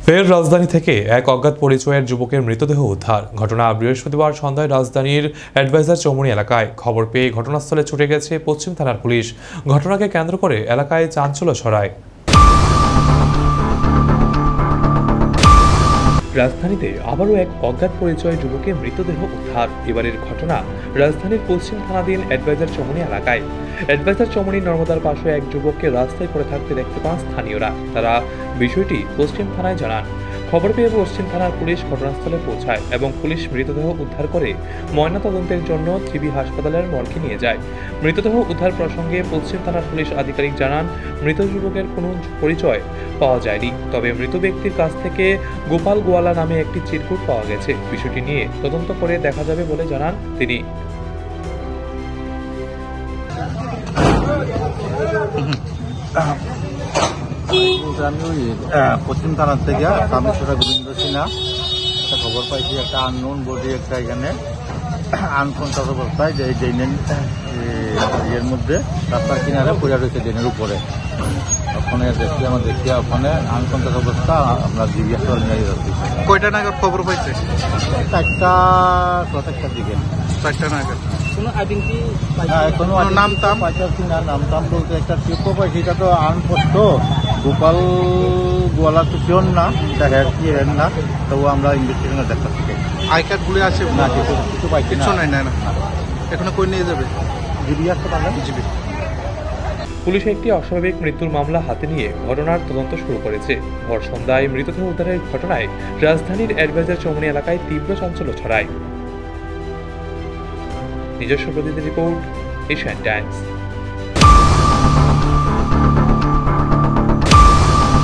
ফের রাজধানী থেকে এক অজ্ঞাত পরিচয়ের যুবকের মৃতদেহ উদ্ধার। ঘটনা বৃহস্পতিবার সন্ধ্যায় রাজধানীর অ্যাডভাইজার চৌমুহনী এলাকায়। খবর পেয়ে ঘটনাস্থলে ছুটে গেছে পশ্চিম থানার পুলিশ। ঘটনাকে কেন্দ্র করে এলাকায় চাঞ্চল্য ছড়ায়। রাজধানীতে আবারও এক অজ্ঞাত পরিচয় যুবকের মৃতদেহ উদ্ধার। এবারের ঘটনা রাজধানীর পশ্চিম থানাধীন অ্যাডভাইজার চৌমুহনী এলাকায়। অ্যাডভাইজার চৌমুহনী নর্মদার পাশে এক যুবককে রাস্তায় পড়ে থাকতে দেখতে পান স্থানীয়রা। তারা বিষয়টি পশ্চিম থানায় জানান। খবর পেয়ে পশ্চিম থানার পুলিশ ঘটনাস্থলে পৌঁছায় এবং পুলিশ মৃতদেহ উদ্ধার করে ময়নাতদন্তের জন্য ত্রিবি হাসপাতালের মর্গে নিয়ে যায়। মৃতদেহ উদ্ধার প্রসঙ্গে পশ্চিম থানার পুলিশ আধিকারিক জানান, মৃত যুবকের কোনো পরিচয় পাওয়া যায়নি, তবে মৃত ব্যক্তির কাছ থেকে গোপাল গোয়ালা নামে একটি চিরকুট পাওয়া গেছে। বিষয়টি নিয়ে তদন্ত করে দেখা যাবে বলে জানান তিনি। আমি পশ্চিম থানার থেকে কামেশ্বরা গোবিন্দ সিনহা একটা খবর পাইছি, একটা আননোন বডি একটা এখানে আনকনসাস অবস্থায় যে ড্রেনের ইয়ের মধ্যে রাস্তার কিনারে পড়ে রয়েছে, ড্রেনের উপরে। ওখানে দেখছি ওখানে আনকনসাস অবস্থা আমরা জিজ্ঞেস করে নিয়ে যাচ্ছি। কয়টা নাগাদ খবর পাইছে? 4টার দিকে। 4টা নাগাদ। এখনো নাম টাম পাইছি না। নাম টাম বলতে একটা টিপও পাইছি, এটা তো আনপোস্ট গোপাল গোয়ালা তো পিওর না, এটা হেয়ার কি হেয়ার না, তবু আমরা ইনভেস্টিগেশনে দেখাচ্ছি। আই কার্ড গুলো আছে না, কিছু পাইছি কিছু নাই। না এখানে কই নিয়ে যাবে? জিবি হাসপাতালে। জিবি। পুলিশ একটি অস্বাভাবিক মৃত্যুর মামলা হাতে নিয়ে ঘটনার তদন্ত শুরু করেছে। ভর সন্ধ্যায় মৃতদেহ উদ্ধারের ঘটনায় রাজধানীর অ্যাডভাইজার চৌমুহনী এলাকায় তীব্র চাঞ্চল্য ছড়ায়। নিজস্ব প্রতিনিধি রিপোর্ট, এশিয়ান টাইমস।